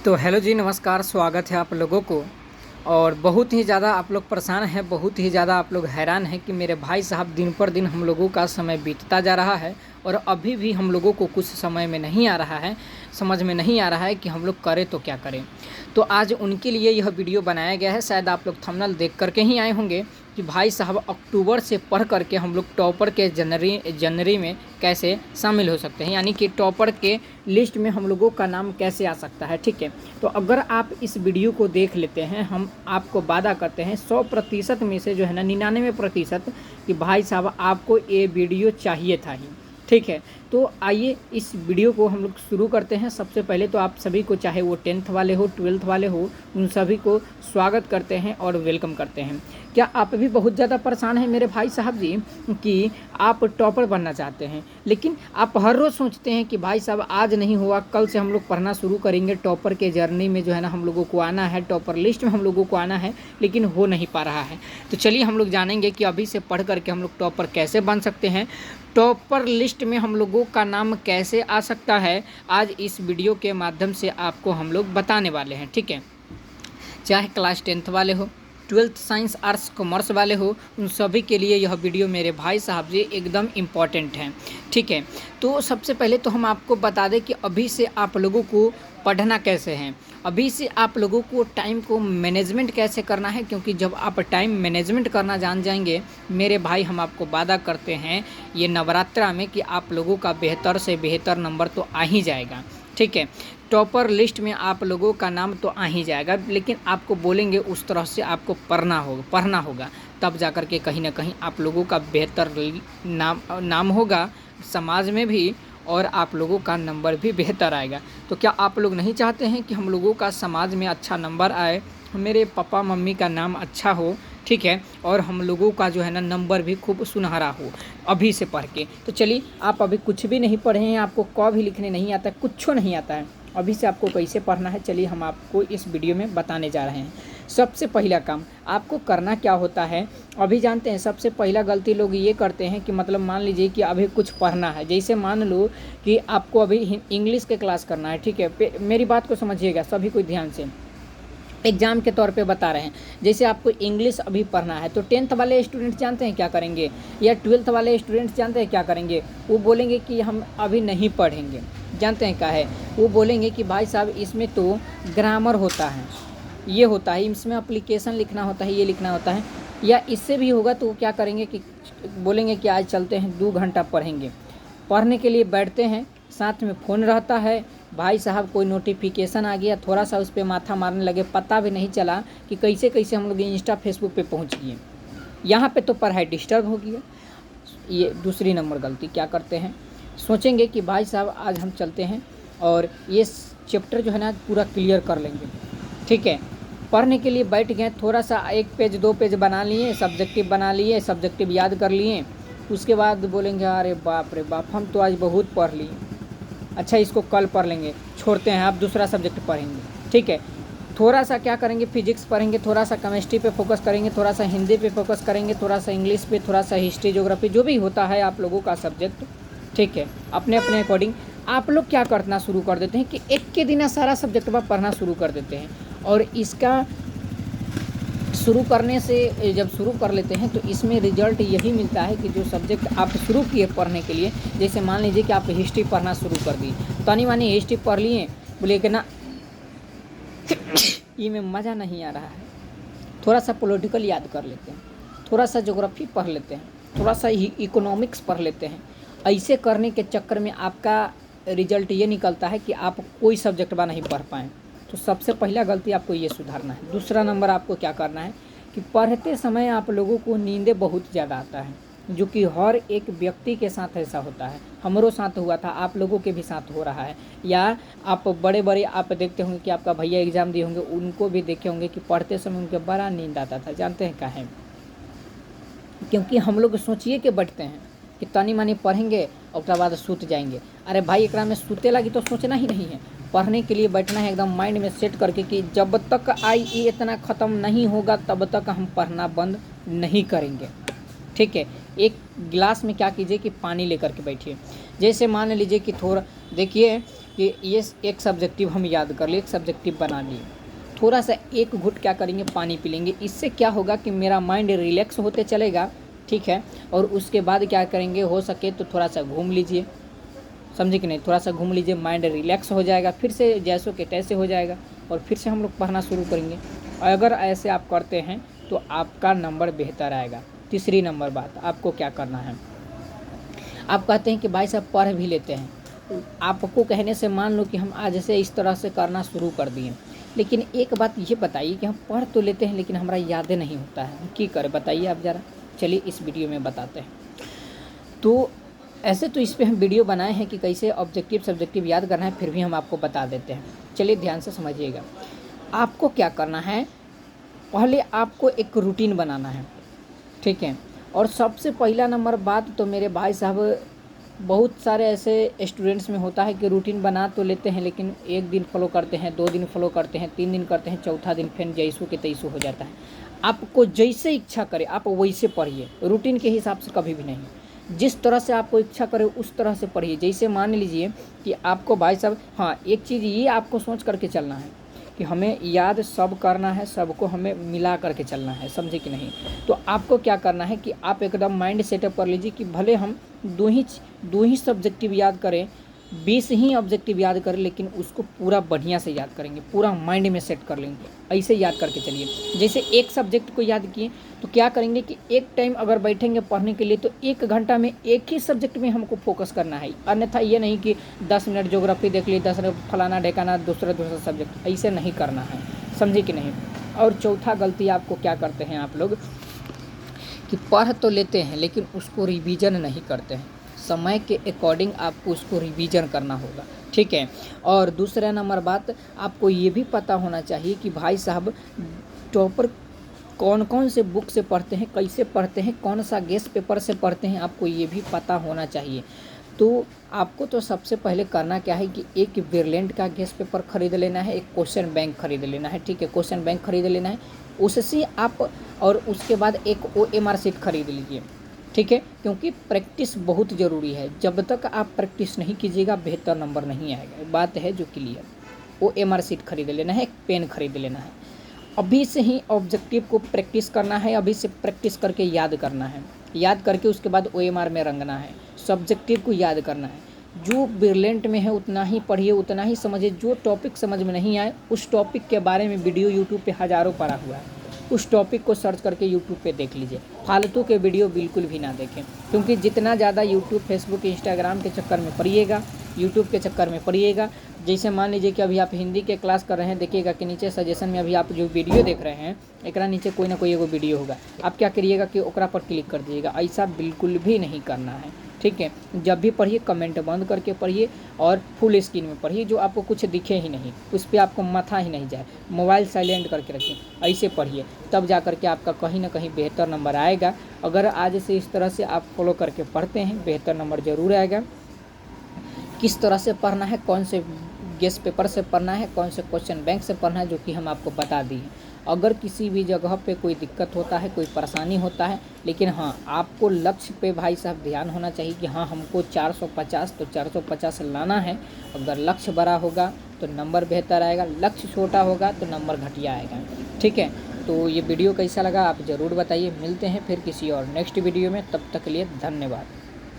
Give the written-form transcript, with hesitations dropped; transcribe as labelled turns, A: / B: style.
A: तो हेलो जी, नमस्कार। स्वागत है आप लोगों को। और बहुत ही ज़्यादा आप लोग परेशान हैं, बहुत ही ज़्यादा आप लोग हैरान हैं कि मेरे भाई साहब दिन पर दिन हम लोगों का समय बीतता जा रहा है और अभी भी हम लोगों को कुछ समय में नहीं आ रहा है, समझ में नहीं आ रहा है कि हम लोग करें तो क्या करें। तो आज उनके लिए यह वीडियो बनाया गया है। शायद आप लोग थंबनेल देख करके ही आए होंगे कि भाई साहब अक्टूबर से पढ़ करके हम लोग टॉपर के जनवरी में कैसे शामिल हो सकते हैं, यानी कि टॉपर के लिस्ट में हम लोगों का नाम कैसे आ सकता है। ठीक है, तो अगर आप इस वीडियो को देख लेते हैं, हम आपको वादा करते हैं 100% में से जो है ना 99% कि भाई साहब आपको ये वीडियो चाहिए था ही। ठीक है, तो आइए इस वीडियो को हम लोग शुरू करते हैं। सबसे पहले तो आप सभी को, चाहे वो 10th वाले हो 12th वाले हो, उन सभी को स्वागत करते हैं और वेलकम करते हैं। क्या आप भी बहुत ज़्यादा परेशान हैं मेरे भाई साहब जी कि आप टॉपर बनना चाहते हैं, लेकिन आप हर रोज़ सोचते हैं कि भाई साहब आज नहीं हुआ, कल से हम लोग पढ़ना शुरू करेंगे, टॉपर के जर्नी में जो है ना हम लोगों को आना है, टॉपर लिस्ट में हम लोगों को आना है, लेकिन हो नहीं पा रहा है। तो चलिए हम लोग जानेंगे कि अभी से पढ़ करके हम लोग टॉपर कैसे बन सकते हैं, टॉपर लिस्ट में हम लोगों का नाम कैसे आ सकता है। आज इस वीडियो के माध्यम से आपको हम लोग बताने वाले हैं। ठीक है, चाहे क्लास 10th वाले हो, 12th साइंस आर्ट्स कॉमर्स वाले हो, उन सभी के लिए यह वीडियो मेरे भाई साहब जी एकदम इम्पॉर्टेंट है। ठीक है, तो सबसे पहले तो हम आपको बता दें कि अभी से आप लोगों को पढ़ना कैसे है, अभी से आप लोगों को टाइम को मैनेजमेंट कैसे करना है, क्योंकि जब आप टाइम मैनेजमेंट करना जान जाएंगे मेरे भाई, हम आपको वादा करते हैं ये नवरात्रा में कि आप लोगों का बेहतर से बेहतर नंबर तो आ ही जाएगा। ठीक है, टॉपर लिस्ट में आप लोगों का नाम तो आ ही जाएगा, लेकिन आपको बोलेंगे उस तरह से आपको पढ़ना होगा, तब जा कर के कहीं ना कहीं आप लोगों का बेहतर नाम होगा समाज में भी, और आप लोगों का नंबर भी बेहतर आएगा। तो क्या आप लोग नहीं चाहते हैं कि हम लोगों का समाज में अच्छा नंबर आए, मेरे पापा मम्मी का नाम अच्छा हो। ठीक है, और हम लोगों का जो है ना नंबर भी खूब सुनहरा हो अभी से पढ़ के। तो चलिए, आप अभी कुछ भी नहीं पढ़े हैं, आपको क भी लिखने नहीं आता, कुछ नहीं आता है, अभी से आपको कैसे पढ़ना है चलिए हम आपको इस वीडियो में बताने जा रहे हैं। सबसे पहला काम आपको करना क्या होता है, अभी जानते हैं। सबसे पहला गलती लोग ये करते हैं कि मतलब मान लीजिए कि अभी कुछ पढ़ना है, जैसे मान लो कि आपको अभी इंग्लिश के क्लास करना है। ठीक है, मेरी बात को समझिएगा सभी को ध्यान से, एग्जाम के तौर पे बता रहे हैं। जैसे आपको इंग्लिश अभी पढ़ना है, तो 10th वाले स्टूडेंट जानते हैं क्या करेंगे, या 12th वाले स्टूडेंट्स जानते हैं क्या करेंगे, वो बोलेंगे कि हम अभी नहीं पढ़ेंगे। जानते हैं क्या है, वो बोलेंगे कि भाई साहब इसमें तो ग्रामर होता है, ये होता है, इसमें अप्लीकेशन लिखना होता है, ये लिखना होता है, या इससे भी होगा। तो वो क्या करेंगे कि बोलेंगे कि आज चलते हैं 2 घंटा पढ़ेंगे। पढ़ने के लिए बैठते हैं, साथ में फ़ोन रहता है, भाई साहब कोई नोटिफिकेशन आ गया, थोड़ा सा उस पर माथा मारने लगे, पता भी नहीं चला कि कैसे कैसे हम लोग इंस्टा फेसबुक पे पहुंच गए। यहाँ पे तो पढ़ाई डिस्टर्ब हो गया। ये दूसरी नंबर गलती क्या करते हैं, सोचेंगे कि भाई साहब आज हम चलते हैं और ये चैप्टर जो है ना पूरा क्लियर कर लेंगे। ठीक है, पढ़ने के लिए बैठ गए, थोड़ा सा 1 पेज 2 पेज बना लिए, सब्जेक्टिव बना लिए, सब्जेक्टिव याद कर लिए, उसके बाद बोलेंगे अरे बाप रे बाप, हम तो आज बहुत पढ़ लिए, अच्छा इसको कल पढ़ लेंगे, छोड़ते हैं, आप दूसरा सब्जेक्ट पढ़ेंगे। ठीक है, थोड़ा सा क्या करेंगे, फिजिक्स पढ़ेंगे, थोड़ा सा केमिस्ट्री पे फोकस करेंगे, थोड़ा सा हिंदी पे फोकस करेंगे, थोड़ा सा इंग्लिश पे, थोड़ा सा हिस्ट्री ज्योग्राफी, जो भी होता है आप लोगों का सब्जेक्ट। ठीक है, अपने अपने अकॉर्डिंग आप लोग क्या करना शुरू कर देते हैं कि एक के दिन सारा सब्जेक्ट पढ़ना शुरू कर देते हैं। और इसका शुरू करने से जब शुरू कर लेते हैं तो इसमें रिजल्ट यही मिलता है कि जो सब्जेक्ट आप शुरू किए पढ़ने के लिए, जैसे मान लीजिए कि आप हिस्ट्री पढ़ना शुरू कर दी, तनी मानी हिस्ट्री पढ़ लिए, बोलिए कि ना ये में मज़ा नहीं आ रहा है, थोड़ा सा पॉलिटिकल याद कर लेते हैं, थोड़ा सा ज्योग्राफी पढ़ लेते हैं, थोड़ा सा इकोनॉमिक्स पढ़ लेते हैं। ऐसे करने के चक्कर में आपका रिजल्ट ये निकलता है कि आप कोई सब्जेक्ट नहीं पढ़ पाएँ। तो सबसे पहला गलती आपको ये सुधारना है। दूसरा नंबर आपको क्या करना है कि पढ़ते समय आप लोगों को नींदें बहुत ज़्यादा आता है, जो कि हर एक व्यक्ति के साथ ऐसा होता है, हमारे साथ हुआ था, आप लोगों के भी साथ हो रहा है। या आप बड़े बड़े आप देखते होंगे कि आपका भैया एग्ज़ाम दिए होंगे, उनको भी देखे होंगे कि पढ़ते समय उनके बड़ा नींद आता था। जानते हैं क्या है, क्योंकि हम लोग सोचिए कि बैठते हैं कि तनी मनी पढ़ेंगे और उसके बाद सूत जाएंगे। अरे भाई, एकरा में सूते लगी तो सोचना ही नहीं है, पढ़ने के लिए बैठना है एकदम माइंड में सेट करके कि जब तक IE इतना ख़त्म नहीं होगा तब तक हम पढ़ना बंद नहीं करेंगे। ठीक है, एक गिलास में क्या कीजिए कि पानी लेकर के बैठिए। जैसे मान लीजिए कि थोड़ा देखिए कि ये एक सब्जेक्टिव हम याद कर लिए, एक सब्जेक्टिव बना लिए, थोड़ा सा एक घुट क्या करेंगे, पानी पी लेंगे। इससे क्या होगा कि मेरा माइंड रिलैक्स होते चलेगा, ठीक है। और उसके बाद क्या करेंगे, हो सके तो थोड़ा सा घूम लीजिए, समझे कि नहीं, थोड़ा सा घूम लीजिए, माइंड रिलैक्स हो जाएगा, फिर से जैसो के तैसे हो जाएगा और फिर से हम लोग पढ़ना शुरू करेंगे। अगर ऐसे आप करते हैं तो आपका नंबर बेहतर आएगा। तीसरी नंबर बात, आपको क्या करना है, आप कहते हैं कि भाई साहब पढ़ भी लेते हैं, आपको कहने से मान लो कि हम आज से इस तरह से करना शुरू कर दिए, लेकिन एक बात ये बताइए कि हम पढ़ तो लेते हैं लेकिन हमारा यादें नहीं होता है, क्या करें बताइए आप ज़रा। चलिए इस वीडियो में बताते हैं। तो ऐसे तो इस पे हम वीडियो बनाए हैं कि कैसे ऑब्जेक्टिव सब्जेक्टिव याद करना है, फिर भी हम आपको बता देते हैं। चलिए ध्यान से समझिएगा। आपको क्या करना है, पहले आपको एक रूटीन बनाना है, ठीक है। और सबसे पहला नंबर बात तो मेरे भाई साहब, बहुत सारे ऐसे स्टूडेंट्स में होता है कि रूटीन बना तो लेते हैं लेकिन एक दिन फॉलो करते हैं, 2 दिन फॉलो करते हैं, 3 दिन करते हैं, चौथा दिन फिर जैसू के तैसू हो जाता है। आपको जैसे इच्छा करे आप वैसे पढ़िए, रूटीन के हिसाब से कभी भी नहीं। जिस तरह से आपको इच्छा करे उस तरह से पढ़िए। जैसे मान लीजिए कि आपको भाई साहब, हाँ एक चीज़ ये आपको सोच करके चलना है कि हमें याद सब करना है, सबको हमें मिला करके चलना है, समझे कि नहीं। तो आपको क्या करना है कि आप एकदम माइंड सेटअप कर लीजिए कि भले हम दो ही सब्जेक्टिव याद करें, 20 ही ऑब्जेक्टिव याद करें, लेकिन उसको पूरा बढ़िया से याद करेंगे, पूरा माइंड में सेट कर लेंगे। ऐसे याद करके चलिए। जैसे एक सब्जेक्ट को याद किए तो क्या करेंगे कि एक टाइम अगर बैठेंगे पढ़ने के लिए तो 1 घंटा में एक ही सब्जेक्ट में हमको फोकस करना है। अन्यथा ये नहीं कि 10 मिनट ज्योग्राफी देख ली, 10 मिनट फलाना ढेकाना, दूसरा सब्जेक्ट, ऐसे नहीं करना है, समझे कि नहीं। और चौथा गलती आपको क्या करते हैं आप लोग कि पढ़ तो लेते हैं लेकिन उसको रिवीजन नहीं करते हैं। समय के अकॉर्डिंग आपको उसको रिवीजन करना होगा, ठीक है। और दूसरा नंबर बात, आपको ये भी पता होना चाहिए कि भाई साहब टॉपर कौन कौन से बुक से पढ़ते हैं, कैसे पढ़ते हैं, कौन सा गेस्ट पेपर से पढ़ते हैं, आपको ये भी पता होना चाहिए। तो आपको तो सबसे पहले करना क्या है कि एक ब्रिलियंट का गेस्ट पेपर खरीद लेना है, एक क्वेश्चन बैंक खरीद लेना है, ठीक है। क्वेश्चन बैंक खरीद लेना है, उससे आप, और उसके बाद एक OMR शीट खरीद लीजिए, ठीक है। क्योंकि प्रैक्टिस बहुत ज़रूरी है, जब तक आप प्रैक्टिस नहीं कीजिएगा बेहतर नंबर नहीं आएगा, बात है जो क्लियर। OMR शीट खरीद लेना है, एक पेन खरीद लेना है। अभी से ही ऑब्जेक्टिव को प्रैक्टिस करना है, अभी से प्रैक्टिस करके याद करना है, याद करके उसके बाद OMR में रंगना है, सब्जेक्टिव को याद करना है। जो ब्रिलियंट में है उतना ही पढ़िए, उतना ही समझिए। जो टॉपिक समझ में नहीं आए उस टॉपिक के बारे में वीडियो यूट्यूब पे हज़ारों पड़ा हुआ है, उस टॉपिक को सर्च करके यूट्यूब पे देख लीजिए। फालतू के वीडियो बिल्कुल भी ना देखें, क्योंकि जितना ज़्यादा यूट्यूब, फेसबुक, इंस्टाग्राम के चक्कर में पड़िएगा, यूट्यूब के चक्कर में पड़िएगा। जैसे मान लीजिए कि अभी आप हिंदी के क्लास कर रहे हैं, देखिएगा कि नीचे सजेशन में अभी आप जो वीडियो देख रहे हैं, एक नीचे कोई ना कोई एगो वीडियो होगा, आप क्या करिएगा कि ओकरा पर क्लिक कर दीजिएगा। ऐसा बिल्कुल भी नहीं करना है, ठीक है। जब भी पढ़िए कमेंट बंद करके पढ़िए और फुल स्क्रीन में पढ़िए, जो आपको कुछ दिखे ही नहीं, उस पर आपको माथा ही नहीं जाए, मोबाइल साइलेंट करके रखिए, ऐसे पढ़िए, तब जा करके आपका कहीं ना कहीं बेहतर नंबर आएगा। अगर आज से इस तरह से आप फॉलो करके पढ़ते हैं बेहतर नंबर ज़रूर आएगा। किस तरह से पढ़ना है, कौन से गेस्ट पेपर से पढ़ना है, कौन से क्वेश्चन बैंक से पढ़ना है, जो कि हम आपको बता दिए। अगर किसी भी जगह पे कोई दिक्कत होता है, कोई परेशानी होता है, लेकिन हाँ आपको लक्ष्य पे भाई साहब ध्यान होना चाहिए कि हाँ हमको 450 तो 450 लाना है। अगर लक्ष्य बड़ा होगा तो नंबर बेहतर आएगा, लक्ष्य छोटा होगा तो नंबर घटिया आएगा, ठीक है। तो ये वीडियो कैसा लगा आप ज़रूर बताइए। मिलते हैं फिर किसी और नेक्स्ट वीडियो में, तब तक के लिए धन्यवाद।